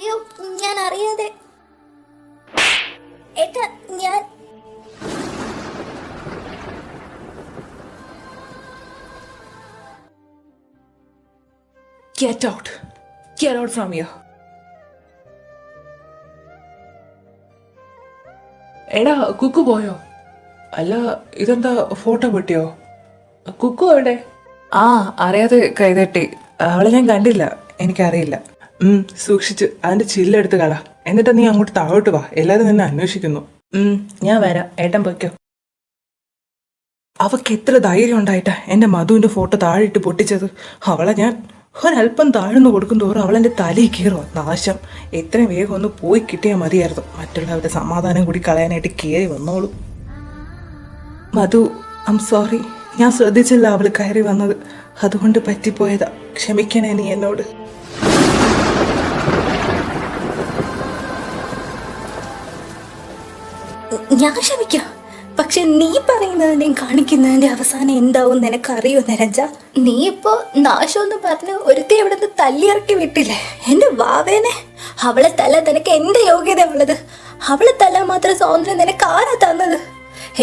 അയ്യോ, ഞാൻ അറിയാതെ. ഏട്ടാ, ഞാൻ Get out. Get out from here. എടാ കുക്കു പോയോ? അല്ല ഇതെന്താ ഫോട്ടോ പൊട്ടിയോ? കുക്കു എവിടെ? ആ അറിയാതെ കൈതട്ടി. അവളെ ഞാൻ കണ്ടില്ല, എനിക്കറിയില്ല. സൂക്ഷിച്ച് അതിന്റെ ചില്ലെടുത്ത് കള. എന്നിട്ട് നീ അങ്ങോട്ട് താഴോട്ട് വാ, എല്ലാരും നിന്നെ അന്വേഷിക്കുന്നു. ഞാൻ വരാം, ഏട്ടൻ പൊയ്ക്കോ. അവക്ക് എത്ര ധൈര്യം ഉണ്ടായിട്ടാ എന്റെ മധുവിന്റെ ഫോട്ടോ താഴെയിട്ട് പൊട്ടിച്ചത്. അവളെ ഞാൻ ഒരല്പം താഴ്ന്നു കൊടുക്കും തോറും അവളെന്റെ തലയിൽ കയറുക. നാശം. എത്രയും വേഗം ഒന്ന് പോയി കിട്ടിയാൽ മതിയായിരുന്നു. മറ്റുള്ളവരുടെ സമാധാനം കൂടി കളയാനായിട്ട് കയറി വന്നോളൂ. മധു, ഐം സോറി. ഞാൻ ശ്രദ്ധിച്ചില്ല അവള് കയറി വന്നത്, അതുകൊണ്ട് പറ്റിപ്പോയതാ. ക്ഷമിക്കണേ നീ എന്നോട്. ഞാൻ ക്ഷമിക്കാം. പക്ഷെ നീ പറയുന്നതിന്റെയും കാണിക്കുന്നതിന്റെ അവസാനം എന്താവും നിനക്കറിയോ നിരഞ്ജ? നീ ഇപ്പോ നാശമെന്ന് പറഞ്ഞ് ഒരുത്തി അവിടെ നിന്ന് തല്ലിയിറക്കി വിട്ടില്ലേ എന്റെ വാവേനെ. അവളെ തല്ലാൻ നിനക്ക് എന്ത് യോഗ്യത ഉള്ളത്? അവളെ തല്ലാൻ മാത്രം സ്വാതന്ത്ര്യം നിനക്ക് ആരാ തന്നത്?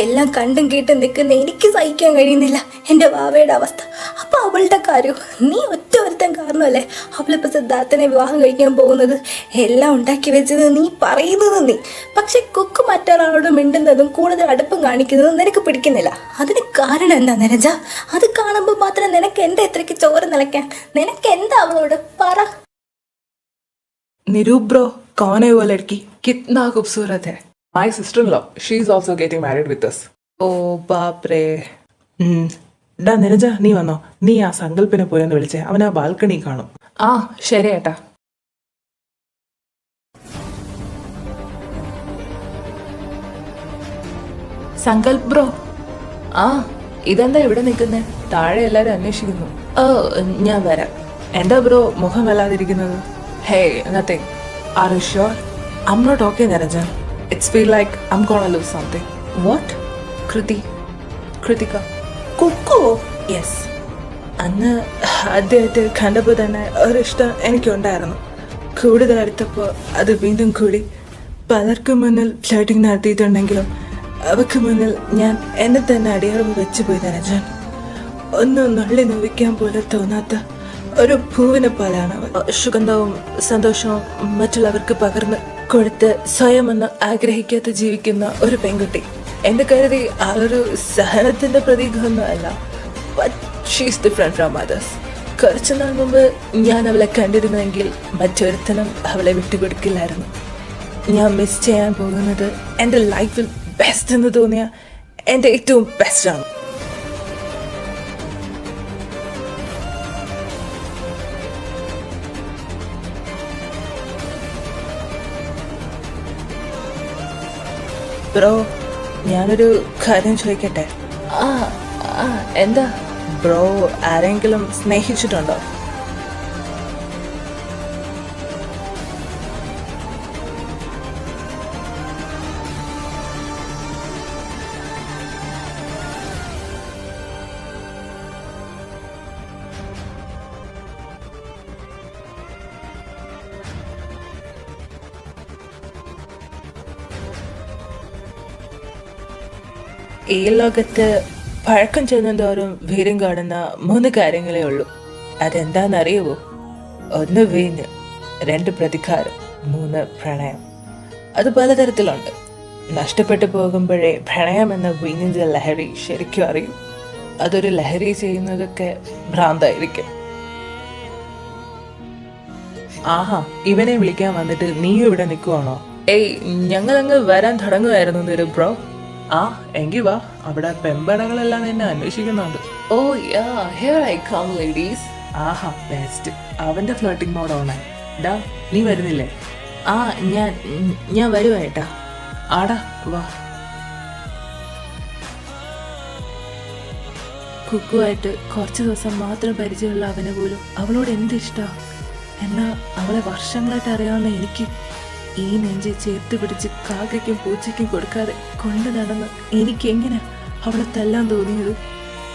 എല്ലാം കണ്ടും കേട്ടും നിൽക്കുന്ന എനിക്ക് സഹിക്കാൻ കഴിയുന്നില്ല എൻ്റെ വാവയുടെ അവസ്ഥ. അപ്പൊ അവളുടെ കാര്യം നീ ഒറ്റ ഒരുത്തൻ കാരണമല്ലേ അവളിപ്പോ സിദ്ധാർത്ഥനെ വിവാഹം കഴിക്കാൻ പോകുന്നത്? എല്ലാം ഉണ്ടാക്കി വെച്ചത് നീ, പറയുന്നത് നീ. പക്ഷെ കുക്ക് മറ്റൊരാളോട് മിണ്ടുന്നതും കൂടുതൽ അടുപ്പം കാണിക്കുന്നതും നിനക്ക് പിടിക്കുന്നില്ല. അതിന് കാരണം എന്താ നിരഞ്ജ? അത് കാണുമ്പോൾ മാത്രം നിനക്ക് എന്താ ഇത്രയ്ക്ക് ചോറ് നിലയ്ക്കാൻ? നിനക്ക് എന്താ അവളോട് പറ. निरूप ब्रो, कौन है वो लड़की? कितना खूबसूरत है. My sister-in-law, she is also getting married with us. Oh, बाप रे. ഡാ നിരജ, നീ വന്നോ? നീ ആ സങ്കല്പിനെ പോയെന്ന് വിളിച്ചേ, അവൻ ആ ബാൽക്കണി കാണും. ആ ശരി ഏട്ടാ. സങ്കൽപ് ബ്രോ. ആ ഇതെന്താ ഇവിടെ നിൽക്കുന്നേ? താഴെ എല്ലാരും അന്വേഷിക്കുന്നു. ഓ ഞാൻ വരാം. എന്താ ബ്രോ മുഖം വല്ലാതിരിക്കുന്നത്? Hey, nothing. Are you sure? I'm not okay, Narajan. It's feel like I'm gonna lose something. What? Kritika. Kuku? Yes. അന്ന് ആദ്യമായിട്ട് കണ്ടപ്പോൾ തന്നെ ഒരിഷ്ടം എനിക്കുണ്ടായിരുന്നു. കൂടുതൽ അടുത്തപ്പോൾ അത് വീണ്ടും കൂടി. പലർക്കും മുന്നിൽ ഫ്ലർട്ടിങ് നടത്തിയിട്ടുണ്ടെങ്കിലും അവർക്ക് മുന്നിൽ ഞാൻ എന്നെ തന്നെ അടിയറവ് വെച്ചു പോയി നരജാൻ. ഒന്നും നുള്ളി നോവിക്കാൻ പോലെ തോന്നാത്ത ഒരു പൂവിനെ പോലെയാണ് അവൾ. സുഗന്ധവും സന്തോഷവും മറ്റുള്ളവർക്ക് പകർന്ന് കൊടുത്ത് സ്വയം ഒന്ന് ആഗ്രഹിക്കാതെ ജീവിക്കുന്ന ഒരു പെൺകുട്ടി. എന്റെ കരുതി ആളൊരു സഹനത്തിന്റെ പ്രതീകമൊന്നും അല്ല. But she is different from others. കുറച്ചു നാൾ മുമ്പ് ഞാൻ അവളെ കണ്ടിരുന്നെങ്കിൽ മറ്റൊരുത്തനും അവളെ വിട്ടുകൊടുക്കില്ലായിരുന്നു. ഞാൻ മിസ് ചെയ്യാൻ പോകുന്നത് എൻ്റെ ലൈഫിൽ ബെസ്റ്റ് എന്ന് തോന്നിയ എൻ്റെ ഏറ്റവും ബെസ്റ്റാണ്. ബ്രോ, ഞാനൊരു കാര്യം ചോദിക്കട്ടെ? എന്താ ബ്രോ ആരെങ്കിലും സ്നേഹിച്ചിട്ടുണ്ടോ? ഈ ലോകത്ത് പഴക്കം ചെന്നതോറും വീര്യം കാണുന്ന 3 കാര്യങ്ങളേ ഉള്ളൂ. അതെന്താണെന്നറിയുമോ? 1 വീഞ്ഞ്, 2 പ്രതികാരം, 3 പ്രണയം. അത് പലതരത്തിലുണ്ട്. നഷ്ടപ്പെട്ടു പോകുമ്പോഴേ പ്രണയം എന്ന വീഞ്ഞിന്റെ ലഹരി ശരിക്കും അറിയും. അതൊരു ലഹരി ചെയ്യുന്നതൊക്കെ ഭ്രാന്തായിരിക്കും. ആഹാ, ഇവനെ വിളിക്കാൻ വന്നിട്ട് നീയും ഇവിടെ നിൽക്കുവാണോ? ഏയ്, ഞങ്ങളങ്ങ് വരാൻ തുടങ്ങുമായിരുന്നു നിരു ബ്രോ. ആ എങ്കി വാ, അവിടെ പെമ്പടകളെല്ലാം എന്നെ അന്വേഷിക്കുന്നുണ്ട്. Oh yeah, here I come ladies. ആഹാ ബെസ്റ്റ്. അവന്റെ ഫ്ലോട്ടിംഗ് മോഡ് ഓണായി. ഡാ നീ വരുന്നില്ലേ? ആ ഞാൻ വരുവായിട്ടാ. ആടാ വാ. കുക്കുവായിട്ട് കുറച്ച് ദിവസം മാത്രം പരിചയമുള്ള അവനെ പോലും അവളോട് എന്തിഷ്ടാ. എന്നാ അവളെ വർഷങ്ങളായിട്ട് അറിയാവുന്ന എനിക്ക് ഈ നെഞ്ചെ ചേർത്ത് പിടിച്ച് കാക്കയ്ക്കും പൂച്ചയ്ക്കും കൊടുക്കാതെ കൊണ്ടു നടന്ന് എനിക്ക് എങ്ങനെ അവളെ തല്ലാൻ തോന്നിയത്?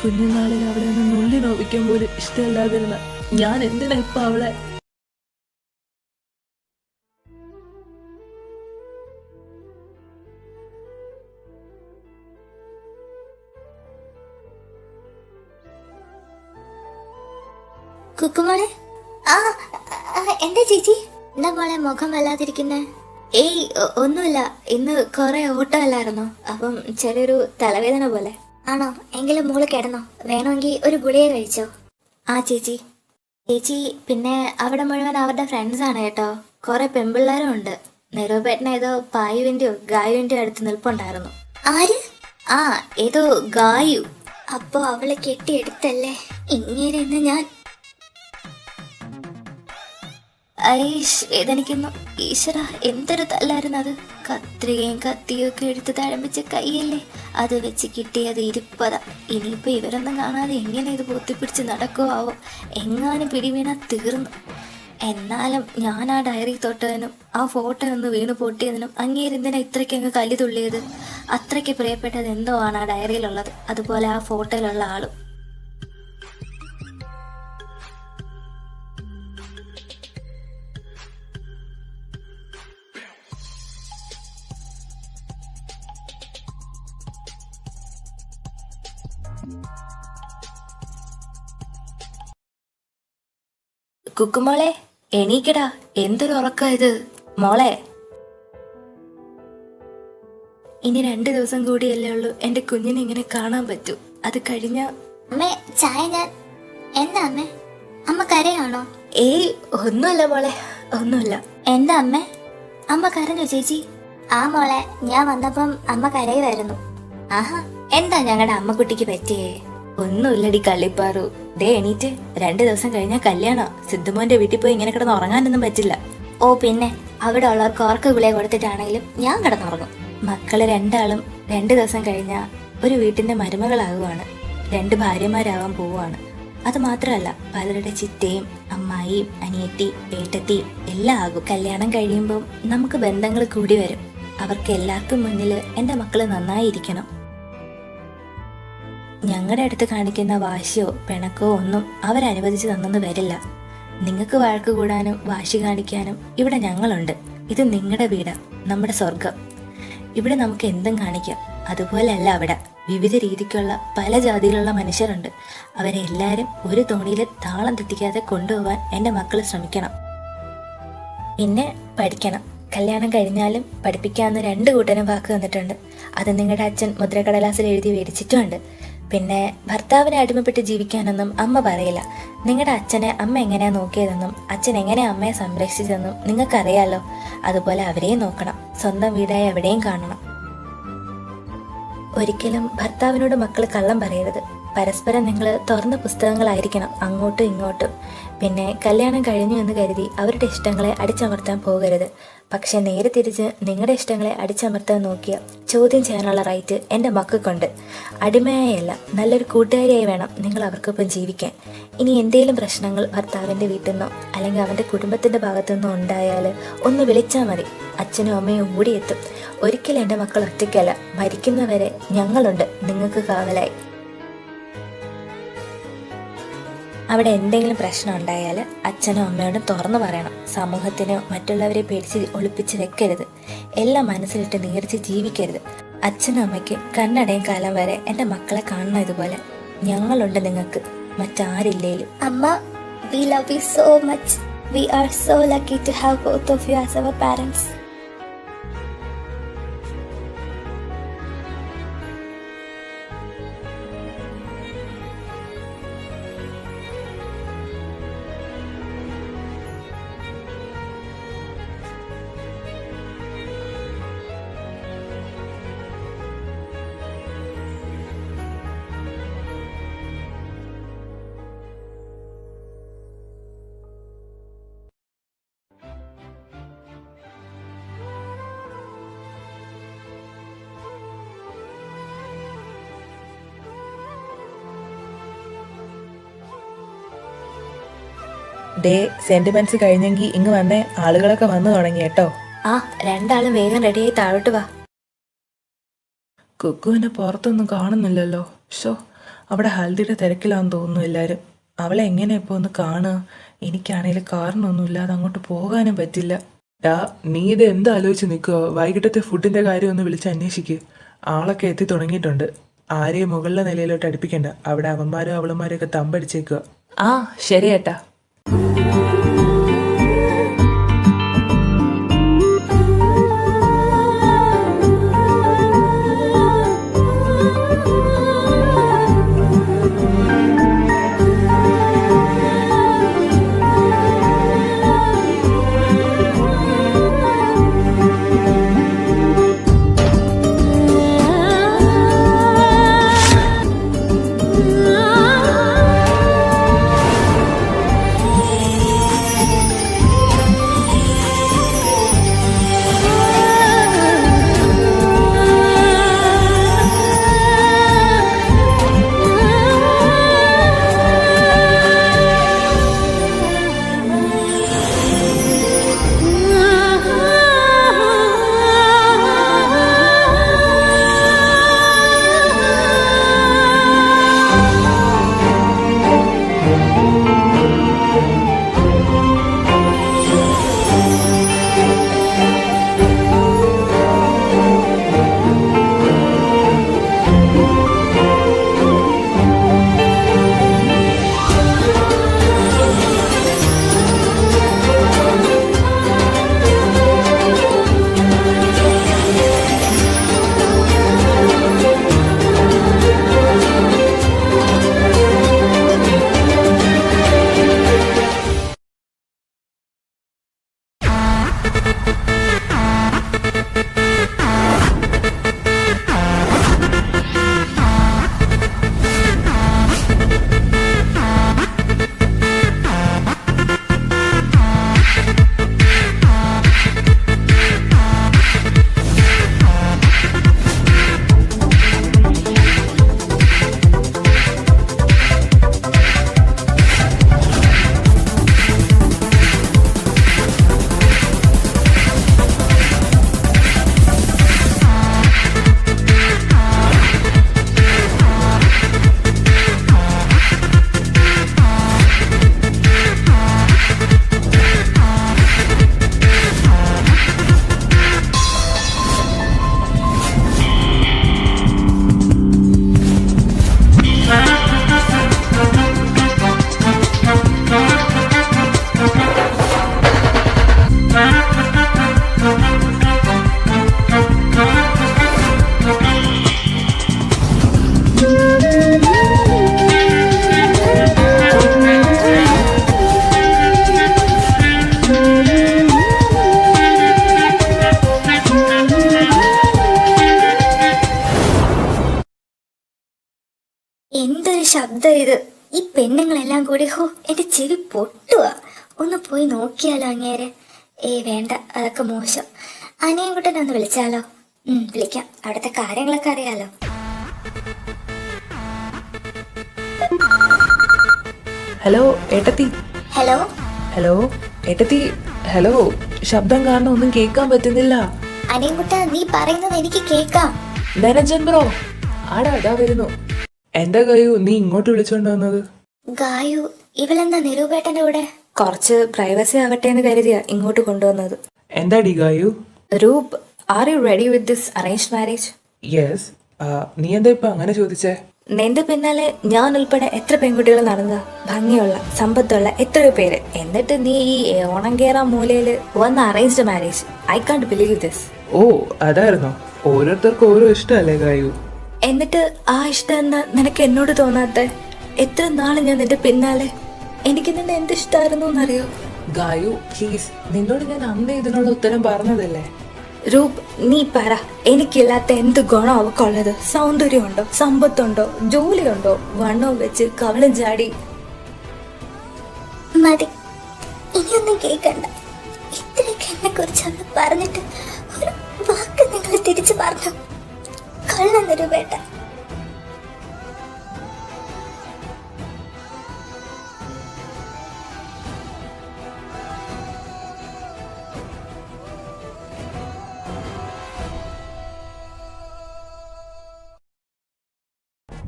കുഞ്ഞുനാളിൽ അവളെ ഒന്ന് നുള്ളി നോവിക്കാൻ പോലും ഇഷ്ടമല്ലാതിരുന്ന ഞാൻ എന്തിനാ ഇപ്പൊ അവളെ കുക്കുമോളെ. ആ എന്താ ചേച്ചി? എന്താ മോളെ മുഖം വല്ലാതിരിക്കുന്നേ? ഏയ് ഒന്നുമില്ല, ഇന്ന് കുറെ ഓട്ടമല്ലായിരുന്നോ, അപ്പം ചെറിയൊരു തലവേദന പോലെ. ആണോ? എങ്കിലും മോള് കിടന്നോ, വേണമെങ്കിൽ ഒരു ഗുളിക കഴിച്ചോ. ആ ചേച്ചി. ചേച്ചി പിന്നെ അവിടെ മുഴുവൻ അവരുടെ ഫ്രണ്ട്സാണ് കേട്ടോ, കുറെ പെൺപിള്ളേരും ഉണ്ട്. നിരൂപേട്ടന ഏതോ പായുവിന്റെയോ ഗായുവിന്റെയോ അടുത്ത് നിൽപ്പുണ്ടായിരുന്നു. ആര്? ആ ഏതോ ഗായു. അപ്പോ അവളെ കെട്ടിയെടുത്തല്ലേ ഇങ്ങനെ ഞാൻ. ഐഷ് വേദനിക്കുന്നു. ഈശ്വര, എന്തൊരു തല്ലായിരുന്നു അത്. കത്രികയും കത്തിയും ഒക്കെ എടുത്ത് തഴമ്പിച്ച കൈയല്ലേ, അത് വെച്ച് കിട്ടിയത് 20. ഇനിയിപ്പോൾ ഇവരൊന്നും കാണാതെ എങ്ങനെ ഇത് പൊത്തിപ്പിടിച്ച് നടക്കുവാവോ. എങ്ങാനും പിടിവീണ തീർന്നു. എന്നാലും ഞാൻ ആ ഡയറി തൊട്ടതിനും ആ ഫോട്ടോ ഒന്ന് വീണ് പൊട്ടിയതിനും അങ്ങേരെന്തിനാ ഇത്രയ്ക്ക് അങ്ങ് കലി തുള്ളിയത്? അത്രയ്ക്ക് പ്രിയപ്പെട്ടത് എന്തോ ആണ് ആ ഡയറിയിലുള്ളത്, അതുപോലെ ആ ഫോട്ടോയിലുള്ള ആളും. കുക്കുമോളെ എണീക്കടാ, എന്തൊരു ഉറക്കം ഇത് മോളെ. ഇനി 2 ദിവസം കൂടിയല്ലേ ഉള്ളൂ എന്റെ കുഞ്ഞിനെ ഇങ്ങനെ കാണാൻ പറ്റൂ. അത് കഴിഞ്ഞ അമ്മേ ചായ ഞാൻ. എന്താ അമ്മേ, അമ്മ കരയാണോ? ഏയ് ഒന്നുമല്ല മോളെ, ഒന്നുമില്ല. എന്താ അമ്മേ, അമ്മ കരഞ്ഞോ ചേച്ചി? ആ മോളെ, ഞാൻ വന്നപ്പം അമ്മ കരയുമായിരുന്നു. ആഹാ, എന്താ ഞങ്ങളുടെ അമ്മക്കുട്ടിക്ക് പറ്റിയേ? ഒന്നുമില്ലടി കള്ളിപ്പാറു. ദേ എണീറ്റ്, 2 ദിവസം കഴിഞ്ഞാൽ കല്യാണം. സിദ്ധുമോന്റെ വീട്ടിൽ പോയി ഇങ്ങനെ കിടന്ന് ഉറങ്ങാനൊന്നും പറ്റില്ല. ഓ പിന്നെ, അവിടെ ഉള്ളവർക്ക് ഓർക്ക് ഗുളിക കൊടുത്തിട്ടാണെങ്കിലും ഞാൻ കിടന്നുറങ്ങും. മക്കള് 2 ആളും 2 ദിവസം കഴിഞ്ഞാൽ ഒരു വീട്ടിന്റെ മരുമകളാകുവാണ്. 2 ഭാര്യമാരാവാൻ പോവുകയാണ്. അത് മാത്രമല്ല, പലരുടെ ചിറ്റയും അമ്മായിയും അനിയത്തി ഏട്ടത്തി എല്ലാം ആകും. കല്യാണം കഴിയുമ്പോൾ നമുക്ക് ബന്ധങ്ങൾ കൂടി വരും. അവർക്ക് എല്ലാവർക്കും മുന്നിൽ എൻ്റെ മക്കള് നന്നായിരിക്കണം. ഞങ്ങളുടെ അടുത്ത് കാണിക്കുന്ന വാശിയോ പിണക്കോ ഒന്നും അവരനുവദിച്ച് തന്നെന്ന് വരില്ല. നിങ്ങൾക്ക് വഴക്ക് കൂടാനും വാശി കാണിക്കാനും ഇവിടെ ഞങ്ങളുണ്ട്. ഇത് നിങ്ങളുടെ വീടാ, നമ്മുടെ സ്വർഗം. ഇവിടെ നമുക്ക് എന്തും കാണിക്കാം. അതുപോലെയല്ല അവിടെ. വിവിധ രീതിക്കുള്ള പല ജാതിയിലുള്ള മനുഷ്യരുണ്ട്. അവരെ എല്ലാവരും ഒരു തോണിയിൽ താളം തെറ്റിക്കാതെ കൊണ്ടുപോകാൻ എൻ്റെ മക്കൾ ശ്രമിക്കണം. പിന്നെ പഠിക്കണം. കല്യാണം കഴിഞ്ഞാലും പഠിപ്പിക്കാമെന്ന് 2 കൂട്ടരും വാക്ക് തന്നിട്ടുണ്ട്. അത് നിങ്ങളുടെ അച്ഛൻ മുദ്രക്കടലാസിൽ എഴുതി മേടിച്ചിട്ടുമുണ്ട്. പിന്നെ ഭർത്താവിനെ അടിമപ്പെട്ട് ജീവിക്കാനൊന്നും അമ്മ പറയില്ല. നിങ്ങളുടെ അച്ഛനെ അമ്മ എങ്ങനെയാ നോക്കിയതെന്നും അച്ഛൻ എങ്ങനെയാ അമ്മയെ സംരക്ഷിച്ചതെന്നും നിങ്ങൾക്കറിയാലോ. അതുപോലെ അവരെയും നോക്കണം. സ്വന്തം വീടായി എവിടെയും കാണണം. ഒരിക്കലും ഭർത്താവിനോട് മക്കൾ കള്ളം പറയരുത്. പരസ്പരം നിങ്ങൾ തുറന്ന പുസ്തകങ്ങളായിരിക്കണം, അങ്ങോട്ടും ഇങ്ങോട്ടും. പിന്നെ കല്യാണം കഴിഞ്ഞു എന്ന് കരുതി അവരുടെ ഇഷ്ടങ്ങളെ അടിച്ചമർത്താൻ പോകരുത്. പക്ഷെ നേരെ തിരിച്ച് നിങ്ങളുടെ ഇഷ്ടങ്ങളെ അടിച്ചമർത്താൻ നോക്കിയ ചോദ്യം ചെയ്യാനുള്ള റൈറ്റ് എൻ്റെ മക്കൾക്കുണ്ട്. അടിമയായല്ല, നല്ലൊരു കൂട്ടുകാരിയായി വേണം നിങ്ങൾ അവർക്കൊപ്പം ജീവിക്കാൻ. ഇനി എന്തെങ്കിലും പ്രശ്നങ്ങൾ ഭർത്താവിൻ്റെ വീട്ടിൽ നിന്നോ അല്ലെങ്കിൽ അവൻ്റെ കുടുംബത്തിൻ്റെ ഭാഗത്തു നിന്നോ ഉണ്ടായാൽ ഒന്ന് വിളിച്ചാൽ മതി. അച്ഛനും അമ്മയും ഓടിയെത്തും. ഒരിക്കലും എൻ്റെ മക്കൾ ഒറ്റയ്ക്കല്ല, മരിക്കുന്നവരെ ഞങ്ങളുണ്ട് നിങ്ങൾക്ക് കാവലായി. അവിടെ എന്തെങ്കിലും പ്രശ്നം ഉണ്ടായാൽ അച്ഛനും അമ്മയോടും തുറന്നു പറയണം. സമൂഹത്തിനോ മറ്റുള്ളവരെ പേടിച്ച് ഒളിപ്പിച്ച് വെക്കരുത്. എല്ലാം മനസ്സിലിട്ട് നീർച്ച് ജീവിക്കരുത്. അച്ഛനും അമ്മയ്ക്ക് കണ്ണടയും കാലം വരെ എൻ്റെ മക്കളെ കാണണം. ഇതുപോലെ ഞങ്ങളുണ്ട് നിങ്ങൾക്ക്, മറ്റാരില്ലേലും. അമ്മ, we love you so much. We are so lucky to have both of you as our parents. Day sentiments കഴിഞ്ഞെങ്കിൽ ഇങ്ങ് വന്നേ. ആളുകളൊക്കെ വന്നു തുടങ്ങി കേട്ടോ. ആ 2 ആളും വേഗം റെഡിയായി താഴോട്ട് വാ. കുക്കുവിനെ പുറത്തൊന്നും കാണുന്നില്ലല്ലോ. ഷോ, അവിടെ ഹൽദിയുടെ തിരക്കിലാന്ന് തോന്നുന്നു എല്ലാവരും. അവളെ എങ്ങനെ ഇപ്പോൾ ഒന്ന് കാണുക? എനിക്കാണെങ്കിൽ കാരണമൊന്നും ഇല്ലാതെ അങ്ങോട്ട് പോകാനും പറ്റില്ല. നീ ഇത് എന്താലോചിച്ച് നിൽക്കുവോ? വൈകിട്ടത്തെ ഫുഡിന്റെ കാര്യം ഒന്ന് വിളിച്ച് അന്വേഷിക്കുക. ആളൊക്കെ എത്തി തുടങ്ങിയിട്ടുണ്ട്. ആരെയും മുകളിലെ നിലയിലോട്ട് അടുപ്പിക്കണ്ട. അവിടെ അവന്മാരും അവളുമാരും ഒക്കെ തമ്പടിച്ചേക്കുക. ആ ശരി ഏട്ടാ. എന്തൊരു ശബ്ദം ഇത്! ഈ പെണ്ണുങ്ങളെല്ലാം കൂടി ഹോ എന്റെ ചെവി പൊട്ടുക. ഒന്ന് പോയി നോക്കിയാലോ അങ്ങേരെ? വേണ്ട, അതൊക്കെ മോശം. അനിയൻകുട്ടനെ ഒന്ന് വിളിച്ചാലോ? വിളിക്കാം, അവിടുത്തെ കാര്യങ്ങളൊക്കെ അറിയാലോ. ഹലോ ഏട്ടത്തി. ഹലോ ഹലോ ഏട്ടത്തി. ഹലോ, ശബ്ദം കാരണം ഒന്നും കേൾക്കാൻ പറ്റുന്നില്ല. അനിയൻകുട്ട, നീ പറയുന്നത് എനിക്ക് കേക്കാം. ധനഞ്ജൻ ബ്രോ, ആടാ അതാ വരുന്നു. എന്താ ഗായു നീ ഇങ്ങോട്ട് വിളിച്ചോണ്ട് വന്നത്? ഗായു, ഇവളെന്താ നിരൂപേട്ടന്റെ കൂടെ? കുറച്ച് പ്രൈവസി ആവട്ടെ എന്ന് കരുതിയാ ഇങ്ങോട്ട് കൊണ്ടുവന്നത്. എന്താടി Gayu? Roop, are you ready with this arrange marriage? Yes. നീ എന്താ ഇപ്പൊ അങ്ങനെ ചോദിച്ചേ? നിന്റെ പിന്നാലെ ഞാൻ ഉൾപ്പെടെ എത്ര പെൺകുട്ടികൾ നടന്ന, ഭംഗിയുള്ള സമ്പത്തുള്ള എത്രയോ പേര്, എന്നിട്ട് നീ ഈ ഓണം കേറാ മൂലയില് വന്ന arranged marriage. I can't believe this. ഓ അതായിരുന്നോ? ഓരോരുത്തർക്കും ഓരോ ഇഷ്ടമല്ലേ ഗായു? എന്നിട്ട് ആ ഇഷ്ടം എന്താ നിനക്ക് എന്നോട് തോന്നാത്ത? എത്ര നാള് ഞാൻ നിന്റെ പിന്നാലെ. എനിക്ക് നിന്നെ എന്ത് ഇഷ്ടമായിരുന്നു എന്നറിയോ? ഗായു പ്ലീസ്, നിന്നോട് ഞാൻ അന്ന് ഇതിനുള്ള ഉത്തരം പറഞ്ഞതല്ലേ? രൂപ്, നീ പറ, എനിക്കില്ലാത്ത എന്ത് ഗുണം അവക്കുള്ളത്? സൗന്ദര്യമുണ്ടോ, സമ്പത്തുണ്ടോ, ജോലിയുണ്ടോ, വണ്ണവും വെച്ച് കവളും ചാടി? മതി, ഇനിയൊന്നും കേൾക്കണ്ട. ഇത്രയൊക്കെ എന്നെ കുറിച്ച് അന്ന് പറഞ്ഞിട്ട് ഒരു വാക്ക് നിങ്ങൾ തിരിച്ചു പറഞ്ഞു. കള്ള നിരൂപേട്ട.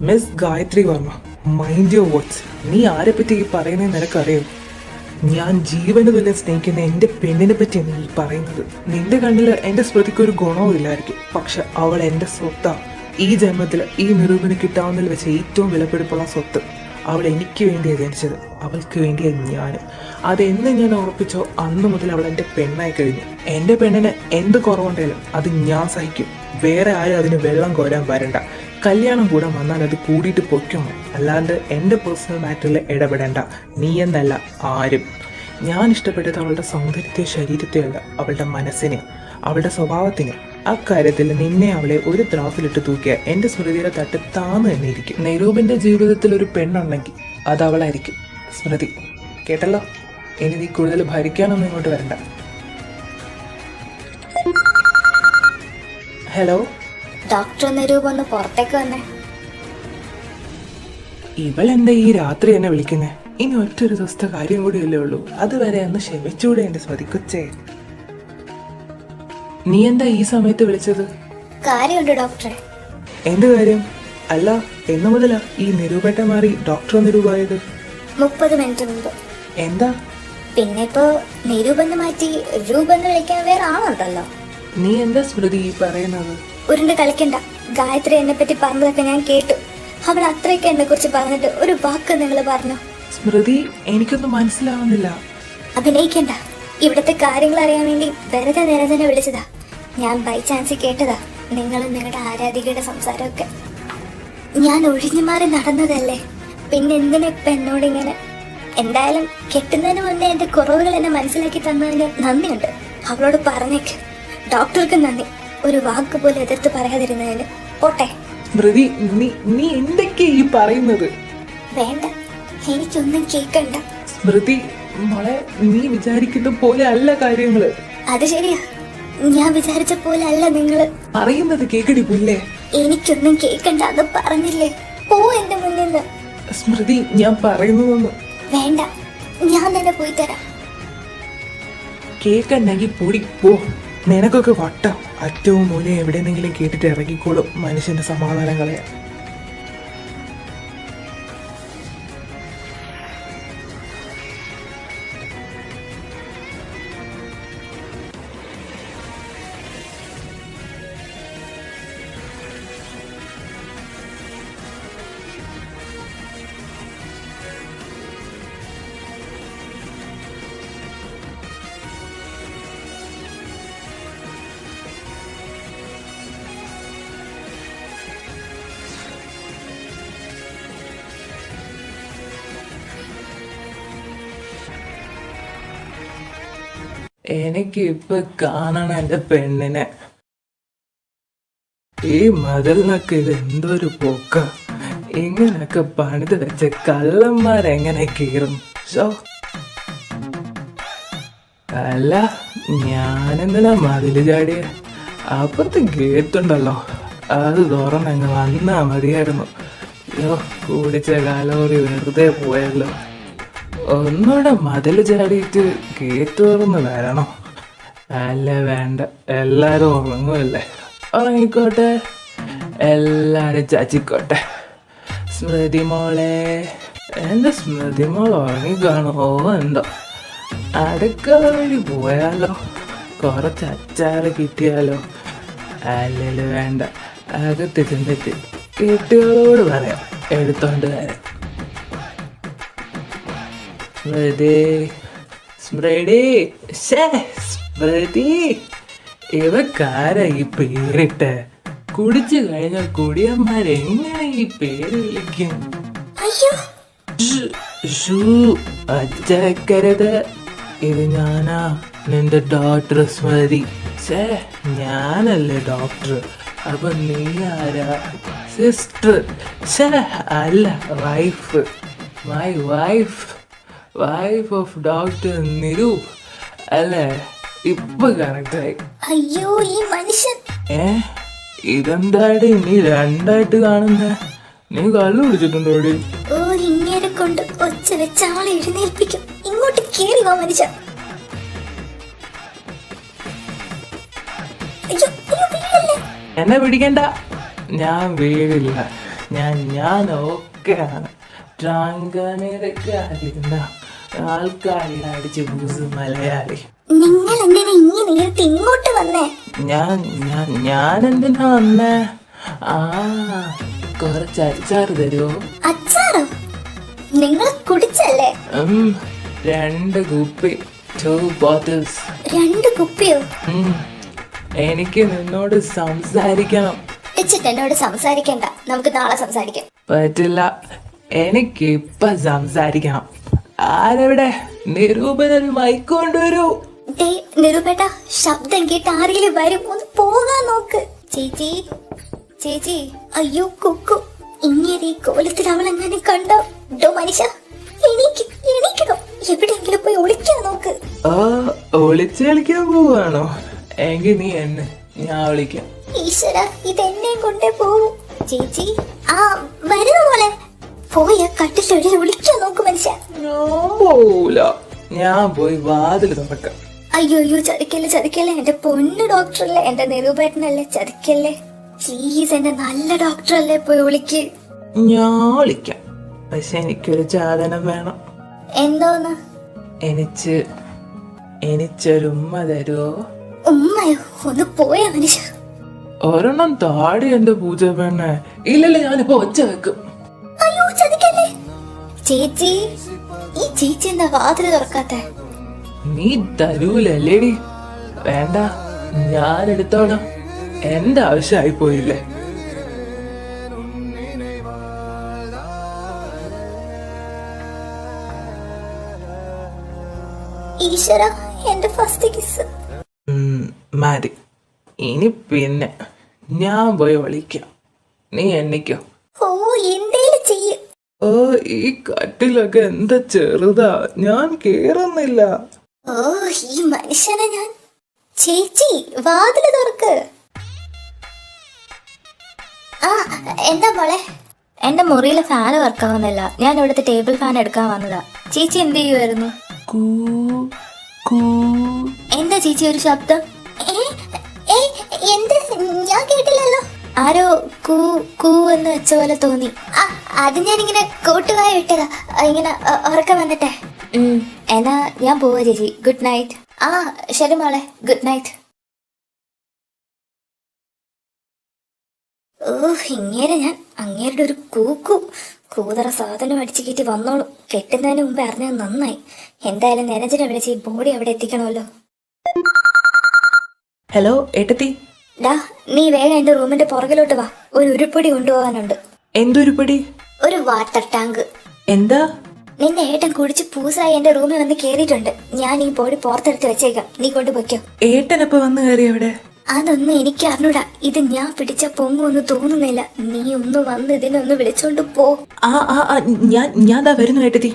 Miss Gayathri Varma, mind your words. നീ ആരെ പറ്റി ഈ പറയുന്നത് നിനക്കറിയോ? ഞാൻ ജീവന് തുല്യം സ്നേഹിക്കുന്ന എന്റെ പെണ്ണിനെ പറ്റിയാണ് നീ പറയുന്നത്. നിന്റെ കണ്ണിൽ എന്റെ സ്മൃതിക്ക് ഒരു ഗുണവും ഇല്ലായിരിക്കും, പക്ഷെ അവൾ എന്റെ സ്വത്താ. ഈ ജന്മത്തിൽ ഈ നിരൂപന് കിട്ടാവുന്നതിൽ വെച്ച് ഏറ്റവും വിലപിടിപ്പുള്ള സ്വത്ത്. അവൾ എനിക്ക് വേണ്ടിയാണ് ജനിച്ചത്, അവൾക്ക് വേണ്ടിയാണ് ഞാനും. അതെന്ന് ഞാൻ ഉറപ്പിച്ചോ അന്ന് മുതൽ അവൾ എൻ്റെ പെണ്ണായി കഴിഞ്ഞു. എൻ്റെ പെണ്ണിന് എന്ത് കുറവുണ്ടെങ്കിലും അത് ഞാൻ സഹിക്കും. വേറെ ആരും അതിന് വെള്ളം കോരാൻ വരണ്ട. കല്യാണം കൂടെ വന്നാൽ അത് കൂടിയിട്ട് പൊയ്ക്കുമോ, അല്ലാണ്ട് എൻ്റെ പേഴ്സണൽ മാറ്ററിൽ ഇടപെടേണ്ട. നീ എന്നല്ല ആരും. ഞാൻ ഇഷ്ടപ്പെട്ടത് അവളുടെ സൗന്ദര്യത്തെ ശരീരത്തെയല്ല, അവളുടെ മനസ്സിനെ, അവളുടെ സ്വഭാവത്തിന്. അക്കാര്യത്തിൽ നിന്നെ അവളെ ഒരു ത്രാസിലിട്ട് തൂക്കിയ എൻ്റെ സ്മൃതിയുടെ തട്ട് താന്ന് തന്നെ ഇരിക്കും. നിരൂപിന്റെ ജീവിതത്തിൽ ഒരു പെണ്ണുണ്ടെങ്കിൽ അത് അവളായിരിക്കും. സ്മൃതി, കേട്ടല്ലോ? ഇനി നീ കൂടുതൽ ഭരിക്കാനൊന്നും ഇങ്ങോട്ട് വരണ്ട. ഹലോ ഡോക്ടർ നിരൂപ് ഒന്ന് പുറത്തേക്ക് വന്നേ. ഇവളെന്താ ഈ രാത്രി എന്നെ വിളിക്കുന്നേ? ഇനി ഒറ്റൊരു ദിവസത്തെ കാര്യം കൂടിയല്ലേ ഉള്ളൂ, അതുവരെ ഒന്ന് ക്ഷമിച്ചൂടെ എൻ്റെ സ്മൃതിക്കൊച്ചേ? നീ എന്താ ഈ സമയത്ത് വിളിച്ചത്? കാര്യമുണ്ട് ഡോക്ടറെ. എന്ത് കാര്യം? അല്ല, എന്നു മുതലാ ഈ നിരൂപേട്ട മാറി ഡോക്ടർ നിരൂപായത്? 30 മിനിറ്റ് മുമ്പ്. എന്താ? പിന്നെ ഇപ്പോ നിരൂപെന്ന് മാറ്റി രൂപെന്ന് വിളിക്കാൻ വേറെ ആളുണ്ടല്ലോ. നീ എന്താ സ്മൃതി ഈ പറയുന്നത്? ഉരുണ്ട് കളിക്കണ്ട. ഗായത്രി എന്നെ പറ്റി പറഞ്ഞതൊക്കെ ഞാൻ കേട്ടു. അവൾ അത്രയൊക്കെ എന്നെ കുറിച്ച് പറഞ്ഞിട്ട് ഒരു വാക്ക് നിങ്ങൾ പറഞ്ഞു. സ്മൃതി, എനിക്കൊന്നും മനസ്സിലാവുന്നില്ല. അഭിനയിക്കണ്ട. ഇവിടുത്തെ കാര്യങ്ങൾ അറിയാൻ വേണ്ടി വെറുതെ നിരഞ്ജനെ വിളിച്ചതാ. ഞാൻ ബൈ ചാൻസ് കേട്ടതാ നിങ്ങളും നിങ്ങളുടെ ആരാധികയുടെ സംസാരമൊക്കെ. ഞാൻ ഒഴിഞ്ഞു മാറി നടന്നതല്ലേ, പിന്നെ എന്തിനാ ഇപ്പൊ എന്നോടിങ്ങനെ? എന്തായാലും കെട്ടുന്നതിന് മുന്നേ എന്റെ കുറവുകൾ എന്നെ മനസ്സിലാക്കി തന്നതിന് നന്ദിയുണ്ട്. അവളോട് പറഞ്ഞേക്ക്. ഡോക്ടർക്ക് നന്ദി, ഒരു വാക്ക് പോലും എതിർത്ത് പറയാതിരുന്നതിന്. പോട്ടെ. സ്മൃതി, നീ എന്തൊക്കെയാ ഈ പറയുന്നത്? വേണ്ട, എനിക്കൊന്നും കേൾക്കണ്ട. സ്മൃതി മോളെ, നീ വിചാരിക്കുന്ന പോലെ അല്ല കാര്യങ്ങള്. അത് ശരിയാ, ഞാൻ വിചാരിച്ച പോലെ അല്ല നിങ്ങള് പറയുന്നത്. കേക്കടി പുല്ലേ. എനിക്കൊന്നും കേൾക്കണ്ട എന്ന് പറഞ്ഞില്ലേ? പോ എന്റെ മുന്നിൽ നിന്ന്. സ്മൃതി, ഞാൻ പറയുന്നതൊന്നും വേണ്ട, ഞാൻ തന്നെ പോയി തരാം. കേക്കണ്ടെങ്കിൽ പൊടി പോ. നിനക്കൊക്കെ വട്ടം. അറ്റവും മൂലയും എവിടെയെങ്കിലും കേട്ടിട്ട് ഇറങ്ങിക്കോളും മനുഷ്യന്റെ സമാധാനം കളയാൻ. എനിക്ക് ഇപ്പൊ കാണണം എന്റെ പെണ്ണിനെ. ഈ മതിലിനൊക്കെ ഇത് എന്തൊരു പോക്ക. ഇങ്ങനൊക്കെ പണിത് വെച്ച കള്ളന്മാരെങ്ങനെ കീറും? അല്ല, ഞാനെന്തിനാ മതില് ചാടിയ? അപ്പുറത്ത് ഗേറ്റുണ്ടല്ലോ, അത് തുറന്നങ്ങ് വന്നാ മതിയായിരുന്നു. അയ്യോ, കുടിച്ച കലോറി വെറുതെ പോയല്ലോ. ഒന്നുകൂടെ മതിൽ ചാടിയിട്ട് ഗേറ്റ് തുറന്ന് വരണം. അല്ല വേണ്ട, എല്ലാരും ഉറങ്ങുമല്ലേ. ഉറങ്ങിക്കോട്ടെ, എല്ലാരും ചാച്ചിക്കോട്ടെ. സ്മൃതി മോളെ, എന്റെ സ്മൃതി മോൾ ഉറങ്ങിക്കാണോ എന്തോ? അടുക്കള വഴി പോയാലോ? കുറച്ച് അച്ചാറ് കിട്ടിയാലോ? അല്ലല്ലോ വേണ്ട, അകത്ത് ചെന്നിട്ട് കെട്ടിയോളോട് പറയാം എടുത്തോണ്ട് വരാം. സ്മൃതി, സ്മൃതി, സ്മൃതി, ഇവക്കാര ഈ പേരിട്ട്? കുടിച്ചു കഴിഞ്ഞ കുടിയന്മാരെങ്ങനെ ഈ പേര് വിളിക്കും? അച്ചക്കരുത്. ഇത് ഞാനാ, നിന്റെ ഡോക്ടർ സ്മൃതി. ഞാനല്ലേ ഡോക്ടർ, അപ്പൊ നീ ആരാ? സിസ്റ്റർ? അല്ല, wife. My wife, wife of doctor Niroop അല്ലേ? ഇപ്പൊ കറക്റ്റായി. അയ്യോ, ഈ മനുഷ്യൻ. ഇതെന്താടി നീ രണ്ടായിട്ട് കാണുന്നേ? നീ കള്ളു കുടിച്ചിട്ടുണ്ടോടി? ഓ, ഇങ്ങനെ കൊണ്ട് ഒച്ച വെച്ച ആളെ എഴുന്നേൽപ്പിക്കും. ഇങ്ങോട്ട് കേറി വാ മനുഷ്യ. എന്നെ പിടിക്കണ്ട. ഞാൻ വീടില്ല. ഞാൻ ഓക്കെയാണ്. ആൾക്കാരെ അടിച്ച് പൂസ് മലയാളി. നിങ്ങൾ എന്തിനാ ഇങ്ങനെ നേരത്തെ ഇങ്ങോട്ട് വന്നേ? ഞാൻ എന്തിനാ വന്നേ? കുറച്ച് അച്ചാറ് തരുമോ? അച്ചാറോ? നിങ്ങൾ കുടിച്ചല്ലേ? 2 കുപ്പി, 2 ബോട്ടിൽസ്. 2 കുപ്പിയോ? എനിക്ക് നിന്നോട് സംസാരിക്കണം. വെച്ചിട്ട് എന്നോട് സംസാരിക്കണ്ട, നമുക്ക് നാളെ സംസാരിക്കാം. പറ്റില്ല, എനിക്ക് ഇപ്പൊ സംസാരിക്കണം. ആരെവിടെ? നിരൂപനൊരു മൈക്ക് കൊണ്ടുവരൂ. ദേ നിരൂപേട്ട, ശബ്ദം കേട്ട് ആരെങ്കിലും വരും, ഒന്ന് പോകാൻ നോക്ക്. ചേച്ചി ചേച്ചി, അയ്യോ കുക്കു, ഇങ്ങനെ ഈ കോലത്തിൽ അവൾ എങ്ങനെ കണ്ടോ? ഡോ മനുഷ്യ, എണീക്കണോ? എവിടെയെങ്കിലും പോയി ഒളിക്കാൻ നോക്ക്. ഒളിച്ച് കളിക്കാൻ പോവാണോ? എങ്കിൽ നീ എന്നെ, ഞാൻ വിളിക്കാം. ഈശ്വര, ഇതെന്നെയും കൊണ്ടേ പോവും. ചേച്ചി, ആ വരുന്ന പോലെ പോയ കട്ടിലൊഴി ഒളിക്കാൻ നോക്ക് മനുഷ്യ. ഞാൻ പോവൂല, ഞാൻ പോയി വാതിൽ തുറക്കാം. അയ്യോ അയ്യോ, ചതിക്കല്ലേ, എന്റെ പൊന്നു ഡോക്ടറല്ലേ, എന്റെ നിരൂപേട്ടനല്ലേ, ചതിക്കല്ലേ പ്ലീസ്, എന്റെ നല്ല ഡോക്ടറല്ലേ, പോയി വിളിക്ക്. ഞാൻ വിളിക്കാം, പക്ഷെ എനിക്കൊരു സാധനം വേണം. എന്തോന്ന്? എനിച്ചൊരു ഉമ്മ തരുമോ? ഉമ്മയോ? ഒന്ന് പോയ മനുഷ്യ. ഒരെണ്ണം താടി എന്റെ പൂജ പെണ്ണെ. ഇല്ലല്ല, ഞാനിപ്പോ ഒച്ച വെക്കും. അയ്യോ ചതിക്കല്ലേ. ചേച്ചി, ഈ ചേച്ചി എന്താ വാതിൽ തുറക്കാത്തെ? നീ തരൂലല്ലേടി? വേണ്ട, ഞാൻ എടുത്തോളാം, എന്റെ ആവശ്യമായി പോയില്ലേ. ഈശ്വര, എന്റെ ഫസ്റ്റ് കിസ്. മതി, ഇനി പിന്നെ ഞാൻ പോയി വിളിക്കാം, നീ എണ്ണിക്കോ. ഓ, എന്തേലും ചെയ്യ്. ഓ, ഈ കട്ടിലൊക്കെ എന്താ ചെറുതാ, ഞാൻ കേറുന്നില്ല. ഓ, ഈ മനുഷ്യനെ ഞാൻ. ചേച്ചി, വാതില് തുറക്ക്. ആ, എന്താ മോളെ? എന്റെ മുറിയിലെ ഫാൻ വർക്കാവുന്നില്ല, ഞാൻ ഇവിടുത്തെ ടേബിൾ ഫാൻ എടുക്കാൻ വന്നതാ. ചേച്ചി എന്ത് ചെയ്യുമായിരുന്നു? എന്താ ചേച്ചി ഒരു ശബ്ദം? എന്ത്? ഞാൻ കേട്ടില്ലല്ലോ. ആരോ കൂ കൂ എന്ന് വെച്ച പോലെ തോന്നി. അത് ഞാനിങ്ങനെ കോട്ടുകായ വിട്ടതാ, ഇങ്ങനെ ഉറക്കം വന്നിട്ടെ. എന്നാ ഞാൻ പോവാ ചേച്ചി, ഗുഡ് നൈറ്റ്. ആ ശരി മോളെ, ഗുഡ് നൈറ്റ്. ഓ, ഇങ്ങനെ ഞാൻ അങ്ങേരുടെ ഒരു കൂതറ സാധനം അടിച്ചു കയറ്റി വന്നോളൂ. കെട്ടുന്നതിന് മുമ്പ് അറിഞ്ഞത് നന്നായി. എന്തായാലും നെനജിനെ വിളിച്ച് ഈ ബോഡി അവിടെ എത്തിക്കണമല്ലോ. ഹലോ ഏട്ടത്തി. ഡാ, നീ വേഗം എന്റെ റൂമിന്റെ പുറകിലോട്ട് വാ, ഒരു ഉരുപ്പൊടി കൊണ്ടുപോകാനുണ്ട്. എന്തൊരുപടി? ഒരു വാട്ടർ ടാങ്ക്. എന്താ? നിന്റെ ഏട്ടൻ കുടിച്ച് പൂസായി എന്റെ റൂമിൽ വന്ന് കേറിയിട്ടുണ്ട്. ഞാൻ ഈ ബോഡി പുറത്തെടുത്ത് വെച്ചേക്കാം, നീ കൊണ്ടുപോയ്ക്കോ. ഏട്ടനപ്പൊ വന്ന് കയറി അവിടെ? അതൊന്നും എനിക്ക് അറിഞ്ഞൂടാ, ഇത് ഞാൻ പിടിച്ച പൊങ്ങൊന്നും തോന്നുന്നില്ല. നീ ഒന്ന് വന്ന് ഇതിനൊന്ന് വിളിച്ചോണ്ട് പോ. ഞാൻ ദാ വരുന്നു ഏട്ടത്തി.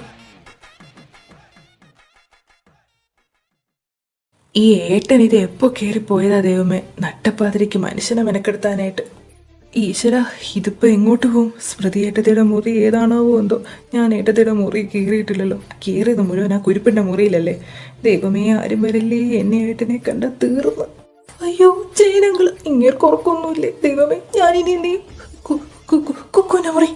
ഈ ഏട്ടൻ ഇത് എപ്പോ കേറി പോയതാ ദൈവമേ, നട്ടപ്പാതിരിക്ക് മനുഷ്യനെ മെനക്കെടുത്താനായിട്ട്. ഈശ്വര, ഇതിപ്പോ എങ്ങോട്ട് പോവും? സ്മൃതി ഏട്ടത്തിയുടെ മുറി ഏതാണാവോ എന്തോ. ഞാൻ ഏട്ടത്തിയുടെ മുറി കയറിയിട്ടില്ലല്ലോ. കയറിയത് മുഴുവൻ ആ കുരിപ്പിന്റെ മുറിയിലല്ലേ. ദൈവമേ, ആരും വരല്ലേ, എന്നെ ഏട്ടനെ കണ്ട തീർന്നു. അയ്യോ ജയനങ്ങൾ, ഇങ്ങേർക്ക് ഉറക്കൊന്നുമില്ലേ ദൈവമേ. ഞാനിനി എന്ത് ചെയ്യും? കുക്കുവിന്റെ മുറി.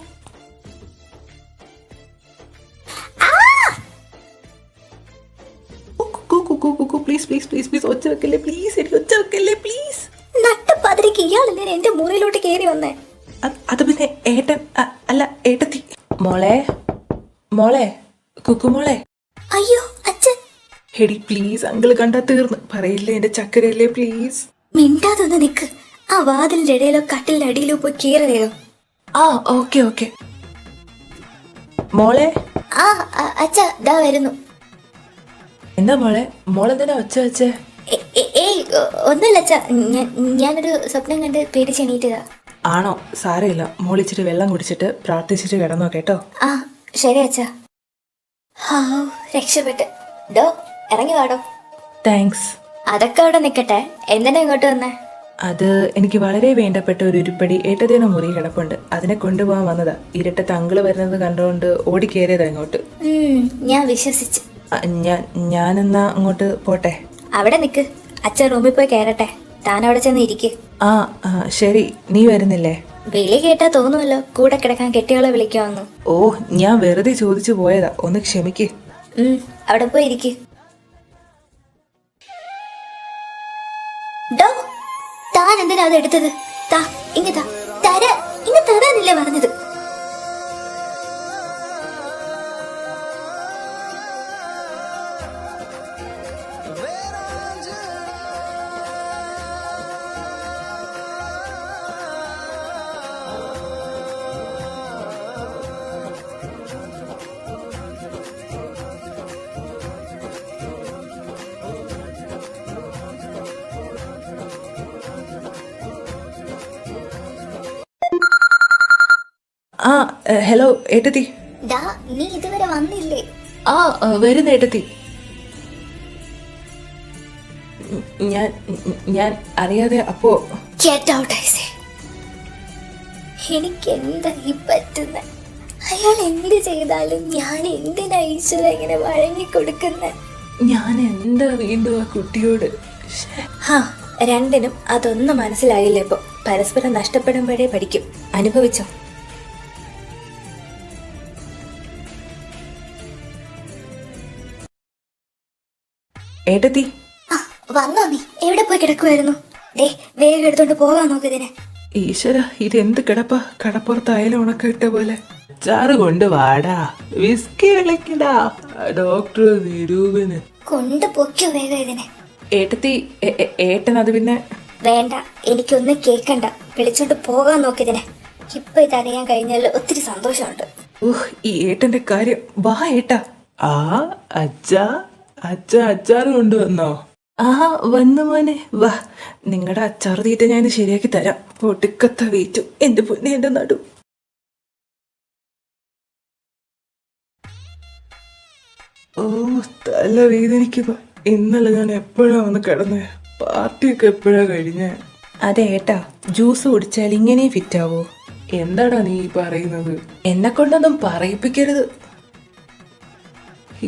പ്ലീസ് പ്ലീസ് പ്ലീസ് പ്ലീസ്, ഒച്ച വെക്കല്ലേ പ്ലീസ്, എനിക്ക് ഒച്ച വെക്കല്ലേ പ്ലീസ്. നട്ടപ്പാതിരിക്ക് ഇയാളെന്തിനാ എന്റെ മുറിയിലോട്ട് കയറി വന്നേ? അത് പിന്നെ ഏട്ടൻ അല്ല ഏട്ടത്തി. മോളെ കുക്കുമോളെ. അയ്യോ അച്ഛൻ. ഹെടി പ്ലീസ്, അങ്കിള് കണ്ടാ തീർന്ന്. പറയില്ലേ എന്റെ ചക്കരയല്ലേ പ്ലീസ്. മിണ്ടാതൊന്ന് നിക്ക്. ആ വാതിലിന്റെ ഇടയിലോ കട്ടിലിന്റെ അടിയിലോ പോയി കയറിയോ? ഓക്കെ മോളെ. അച്ഛ ദാ വരുന്നു. എന്താ മോളെന്തിനാ ഒച്ച വെച്ചേ? ഏയ് ഒന്നുമില്ല അച്ഛ, ഞാനൊരു സ്വപ്നം കണ്ട് പേടിച്ചെണീറ്റതാ. ആണോ? സാരമില്ല, മോളിച്ചിട്ട് വെള്ളം കുടിച്ചിട്ട് പ്രാർത്ഥിച്ചിട്ട് കിടന്നോ കേട്ടോ. ശരി അച്ഛ. രക്ഷപ്പെട്ട്. ഡോ, ഇറങ്ങി വാടോ. താങ്ക്സ്. അതൊക്കെ അവിടെ നിക്കട്ടെ, എന്തിനാ ഇങ്ങോട്ട് വന്നേ? അത് എനിക്ക് വളരെ വേണ്ടപ്പെട്ട ഒരു ഉരുപ്പടി ഏട്ടത്തിയുടെ മുറി കിടപ്പുണ്ട്, അതിനെ കൊണ്ടുപോകാൻ വന്നതാ. ഇരട്ടത്ത് അങ്കിള് വരുന്നത് കണ്ടുകൊണ്ട് ഓടി കയറിയതാ ഇങ്ങോട്ട്. ഞാൻ വിശ്വസിച്ചു. ഞാനെന്നാ അങ്ങോട്ട് പോട്ടെ. അവിടെ നിക്ക്, അച്ഛൻ റൂമിൽ പോയി കയറട്ടെ. താൻ അവിടെ ചെന്ന് ഇരിക്ക്. ശരി. നീ വരുന്നില്ലേ? വിളി കേട്ടാ തോന്നുമല്ലോ കൂടെ കിടക്കാൻ കെട്ടിയോളെ വിളിക്കാമെന്ന്. ഓ, ഞാൻ വെറുതെ ചോദിച്ചു പോയതാ, ഒന്ന് ക്ഷമിക്ക്. അവിടെ പോയി ഇരിക്ക്. താൻ എന്തിനാ അത് എടുത്തത്? ഇങ്ങ തരാനില്ലേ പറഞ്ഞത്? ആ ഹലോ ഏട്ടത്തി. ഡാ നീ ഇതുവരെ വന്നില്ലേ? ആ വരുന്ന ഏട്ടത്തി. ഞാൻ ഞാൻ അറിയാതെ അപ്പോ Get out, I say. എനിക്ക് എന്താ ഈ പറ്റുന്ന? അയാൾ എന്ത് ചെയ്താലും ഞാൻ എന്തിനാ ഈശ്വര ഇങ്ങനെ വഴങ്ങിക്കൊടുക്കുന്ന? ഞാൻ എന്താ വീണ്ടും ആ കുട്ടിയോട്. ഹാ, രണ്ടിനും അതൊന്നും മനസ്സിലായില്ല. ഇപ്പൊ പരസ്പരം നഷ്ടപ്പെടുമ്പോഴേ പഠിക്കും. അനുഭവിച്ചോ? ഏട്ടത്തി. ആ വന്നോ നീ? എവിടെ പോയി കിടക്കുമായിരുന്നു? ഡേ വേഗം എടുത്തോണ്ട് പോകാൻ നോക്കിയതിനെ. ഈശ്വര, ഇതെന്ത് കിടപ്പാ? കടപ്പുറത്തായാലും ഉണക്കിട്ട പോലെ. ചാറ് കൊണ്ട് വാടാ, വിസ്കി വിളിക്കടാ, ഡോക്ടർ നിരൂപന്. കൊണ്ട് പൊക്കോ വേഗം ഇതിനെ. ഏട്ടത്തി, ഏട്ടൻ അത് പിന്നെ. വേണ്ട, എനിക്കൊന്നും കേക്കണ്ട. വിളിച്ചോണ്ട് പോകാൻ നോക്കിയതിനെ. ഇപ്പൊ ഇതറിയാൻ കഴിഞ്ഞാൽ ഒത്തിരി സന്തോഷമുണ്ട്. ഓഹ്, ഈ ഏട്ടന്റെ കാര്യം. വാ ഏട്ടാ. ആ അച്ചാറ് കൊണ്ടുവന്നോ? ആ വന്നു മോനെ, വാ. നിങ്ങളുടെ അച്ചാറ് തീറ്റ ഞാൻ ശരിയാക്കി തരാം. ഒടുക്കത്ത വീറ്റു എന്റെ പൊന്നെ, എന്റെ നടു. ഓ, തല വേദനിക്കുക. ഇന്നലെ ഞാൻ എപ്പോഴാ വന്ന് കിടന്നേ? പാർട്ടിയൊക്കെ എപ്പോഴാ കഴിഞ്ഞേ? അതെ ഏട്ടാ, ജ്യൂസ് കുടിച്ചാൽ ഇങ്ങനെ ഫിറ്റാവോ? എന്താടാ നീ പറയുന്നത്? എന്നെ കൊണ്ടൊന്നും പറയിപ്പിക്കരുത്.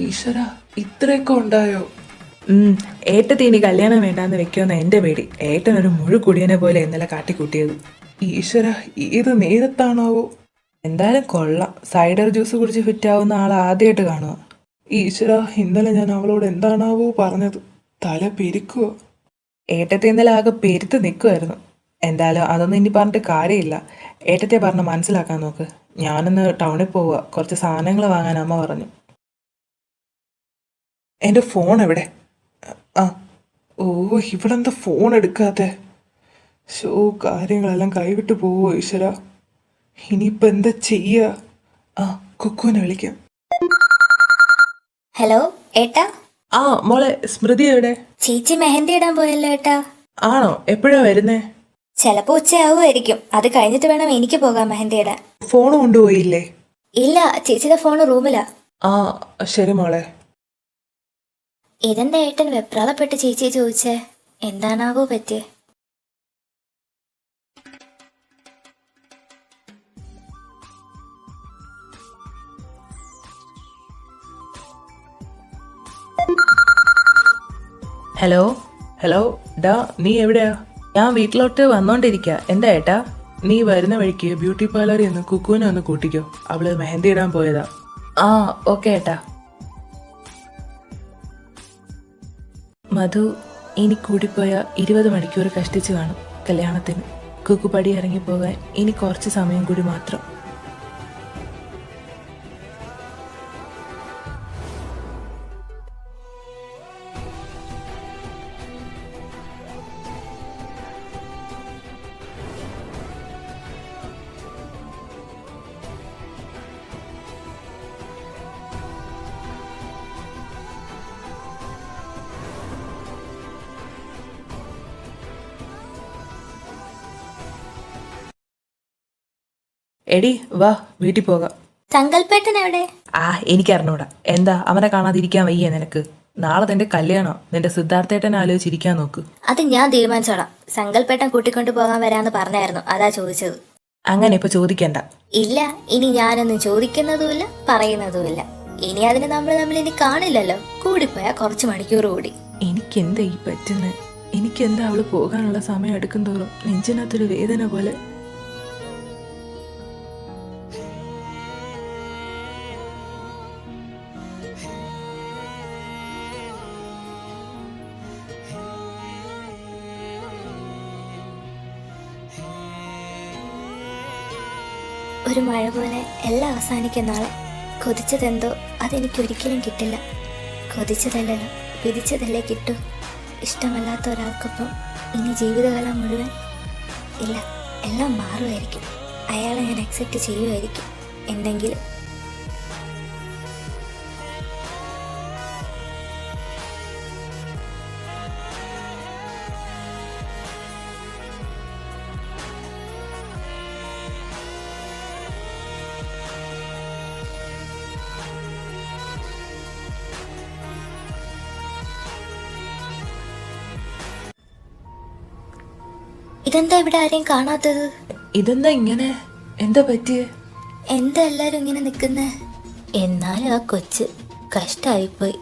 ഈശ്വര, ഇത്രയൊക്കെ ഉണ്ടായോ? ഏട്ടത്തി ഇനി കല്യാണം വേണ്ടാന്ന് വെക്കുമെന്ന എന്റെ പേടി. ഏട്ടനൊരു മുഴുകുടിയനെ പോലെ ഇന്നലെ കാട്ടിക്കൂട്ടിയത്. ഈശ്വര, ഏത് നേരത്താണാവോ? എന്തായാലും കൊള്ളാം. സൈഡർ ജ്യൂസ് കുടിച്ച് ഫിറ്റാവുന്ന ആൾ ആദ്യമായിട്ട് കാണുക. ഈശ്വര, ഇന്നലെ ഞാൻ അവളോട് എന്താണാവോ പറഞ്ഞത്? തല പെരുക്കുവോ? ഏട്ടത്തെ ഇന്നലെ ആകെ പെരുത്ത് നിൽക്കുമായിരുന്നു. എന്തായാലും അതൊന്നും ഇനി പറഞ്ഞിട്ട് കാര്യമില്ല. ഏട്ടത്തെ പറഞ്ഞ് മനസ്സിലാക്കാൻ നോക്ക്. ഞാനൊന്ന് ടൗണിൽ പോവുക, കുറച്ച് സാധനങ്ങൾ വാങ്ങാൻ അമ്മ പറഞ്ഞു. എൻ്റെ ഫോൺ എവിടെ? ആ, ഓ, ഇവളെന്താ ഫോൺ എടുക്കാതെ? ഷോ, കാര്യങ്ങളെല്ലാം കൈവിട്ട് പോവോ ഈശ്വര. ഇനിയിപ്പോൾ എന്താ ചെയ്യുക? ആ, കുക്കുവിനെ വിളിക്കാം. ഹലോ ഏട്ടാ. ആ മോളെ, സ്മൃതി എവിടെ? ചേച്ചി മെഹന്തി ഇടാൻ പോയല്ലോ ഏട്ടാ. ആണോ? എപ്പോഴാ വരുന്നേ? ചിലപ്പോ ഉച്ചയാവുമായിരിക്കും. അത് കഴിഞ്ഞിട്ട് വേണം എനിക്ക് പോകാൻ മെഹന്തി ഇടാൻ. ഫോൺ കൊണ്ടുപോയില്ലേ? ഇല്ല, ചേച്ചിയുടെ ഫോൺ റൂമിലാ. ആ ശരി മോളെ. ഇതെന്താ ഏട്ടൻ വെപ്രാളപ്പെട്ട് ചേച്ചിയെ ചോദിച്ചേ? എന്താണാവോ പറ്റിയേ? ഹലോ ഹലോ, ഡാ നീ എവിടെയാ? ഞാൻ വീട്ടിലോട്ട് വന്നോണ്ടിരിക്കുക. എന്താ ഏട്ടാ? നീ വരുന്ന വഴിക്ക് ബ്യൂട്ടി പാർലറിൽ നിന്ന് കുക്കുവിനെ ഒന്ന് കൂട്ടിക്കോ. അവള് മെഹന്തി ഇടാൻ പോയതാ. ആ ഓക്കെ ഏട്ടാ. മധു ഇനി കൂടിപ്പോയ 20 മണിക്കൂർ കഷ്ടിച്ച് കാണും കല്യാണത്തിന്. കുക്കു പടി ഇറങ്ങിപ്പോകാൻ ഇനി കുറച്ച് സമയം കൂടി മാത്രം. എടി വാ, വീട്ടിൽ പോകാം. സങ്കൽപ്പേട്ടൻ എവിടെ? ആ എനിക്കറിഞ്ഞൂടാ. എന്താ അവനെ കാണാതിരിക്കാൻ വയ്യ നിനക്ക്? നാളെ നിന്റെ കല്യാണം. നിന്റെ സിദ്ധാർത്ഥേട്ടനെ ആലോചിച്ചിരിക്കാൻ നോക്ക്. അത് ഞാൻ തീരുമാനിച്ചോളാം. സങ്കൽപ്പേട്ടൻ കൂട്ടിക്കൊണ്ട് പോകാൻ വരാന്ന് പറഞ്ഞായിരുന്നു, അതാ ചോദിച്ചത്. അങ്ങനെ ഇപ്പൊ ചോദിക്കണ്ട. ഇല്ല, ഇനി ഞാനൊന്നും ചോദിക്കുന്നതുമില്ല, പറയുന്നതുമില്ല. ഇനി അതിന് നമ്മൾ ഇനി കാണില്ലല്ലോ. കൂടിപ്പോയാ കുറച്ച് മണിക്കൂർ കൂടി. എനിക്കെന്താ ഈ പറ്റുന്നത്? എനിക്കെന്താ അവള് പോകാനുള്ള സമയം എടുക്കും തോറും നെഞ്ചിനകത്തൊരു വേദന പോലെ. ഒരു മഴ പോലെ എല്ലാം അവസാനിക്കുന്ന നാളെ. കൊതിച്ചതെന്തോ അതെനിക്കൊരിക്കലും കിട്ടില്ല. കൊതിച്ചതല്ലല്ലോ, വിധിച്ചതല്ലേ കിട്ടൂ. ഇഷ്ടമല്ലാത്ത ഒരാൾക്കൊപ്പം ഇനി ജീവിതകാലം മുഴുവൻ ഇല്ല, എല്ലാം മാറുമായിരിക്കും. അയാളെ ഞാൻ അക്സെപ്റ്റ് ചെയ്യുമായിരിക്കും എന്തെങ്കിലും. ഇതെന്താ ഇവിടെ ആരെയും കാണാത്തത്? ഇതെന്താ ഇങ്ങനെ? എന്താ പറ്റിയേ? എന്താ എല്ലാരും ഇങ്ങനെ നിൽക്കുന്നേ? എന്നാലും ആ കൊച്ച് കഷ്ടായിപ്പോയി.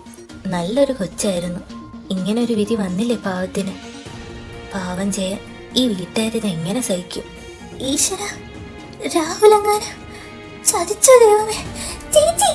നല്ലൊരു കൊച്ചായിരുന്നു. ഇങ്ങനെ ഒരു വിധി വന്നില്ലേ പാവത്തിന്. പാവം ചെയ്യാൻ ഈ വീട്ടുകാരിത് എങ്ങനെ സഹിക്കും? ഈശ്വര, രാഹുൽ എങ്ങാനും ചതിച്ചോ ദൈവമേ. ചേച്ചി